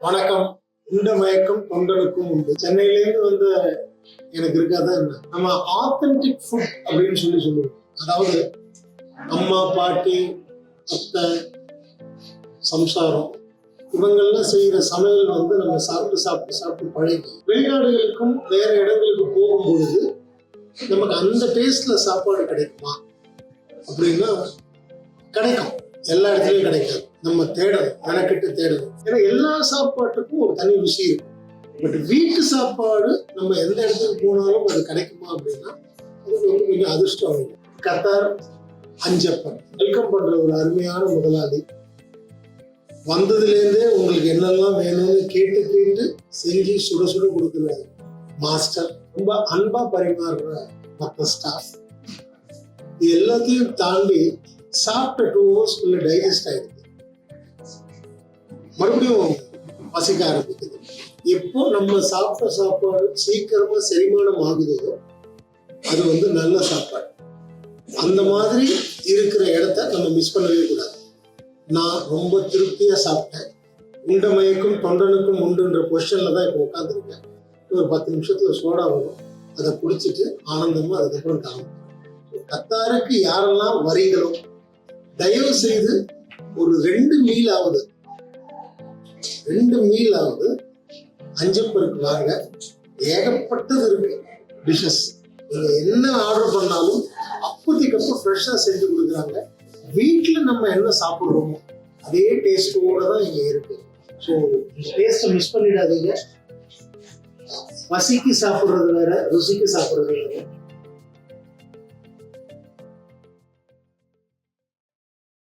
வணக்கம். இந்த மயக்கம் தொண்டனுக்கும் உண்டு. சென்னையிலேருந்து வந்து எனக்கு இருக்காத என்ன நம்ம ஆத்தென்டிக் ஃபுட் அப்படின்னு சொல்லுவோம். அதாவது அம்மா, பாட்டி, அத்தை, சம்சாரம் இவங்கெல்லாம் செய்யற சமையல் வந்து நம்ம சாப்பிட்டு பழகி வெளிநாடுகளுக்கும் வேற இடங்களுக்கு போகும் பொழுது நமக்கு அந்த டேஸ்ட்ல சாப்பாடு கிடைக்குமா அப்படின்னா கிடைக்கும். எல்லா இடத்துலயும் கிடைக்காது. நம்ம தேடணும், மெனக்கிட்டு தேடணும். ஏன்னா எல்லா சாப்பாட்டுக்கும் ஒரு தனி ருசி இருக்கும். பட் வீட்டு சாப்பாடு நம்ம எந்த இடத்துக்கு போனாலும் அது கிடைக்குமா அப்படின்னா அது வந்து கொஞ்சம் அதிர்ஷ்டம் ஆகும். கத்தார் அஞ்சப்பன் வெல்கம் பண்ற ஒரு அருமையான முதலாளி. வந்ததுலேருந்தே உங்களுக்கு என்னெல்லாம் வேணும்னு கேட்டு செஞ்சு சுட சுட கொடுக்குற மாஸ்டர், ரொம்ப அன்பா பரிமாறுற மற்ற ஸ்டாஃப், இது எல்லாத்தையும் தாண்டி சாப்பிட்ட 2 ஹவர்ஸ்க்குள்ள டைஜஸ்ட் ஆயிடுது. மறுபடியும் பசிக்க ஆரம்பிக்குது. எப்போ நம்ம சாப்பிட்ட சாப்பாடு சீக்கிரமா செரிமானம் ஆகுதோ அது வந்து நல்ல சாப்பாடு. அந்த மாதிரி இருக்கிற இடத்த நம்ம மிஸ் பண்ணவே கூடாது. நான் ரொம்ப திருப்தியா சாப்பிட்டேன். உண்ட மயக்கும் தொண்டனுக்கும் உண்டுன்ற பொசிஷன்ல தான் இப்போ உட்காந்துருக்கேன். ஒரு 10 நிமிஷத்துல சோடா வரும், அதை குடிச்சிட்டு ஆனந்தமா அதுக்கப்புறம் கிளம்பும். கத்தாருக்கு யாரெல்லாம் வரீங்களோ தயவு செய்து ஒரு 2 மீலாவது அஞ்சப்பருக்கு வாங்க. ஏகப்பட்டது இருக்கு டிஷ்ஷஸ். நீங்க என்ன ஆர்டர் பண்ணாலும் அப்போதைக்கு ஃப்ரெஷ்ஷா செஞ்சு கொடுக்குறாங்க. வீட்டுல நம்ம என்ன சாப்பிடுறோமோ அதே டேஸ்டோட தான் இங்க இருக்கு. ஸோ டேஸ்ட்டை மிஸ் பண்ணிடாதீங்க. பசிக்கு சாப்பிட்றது வேற, ருசிக்கு சாப்பிட்றது வேற.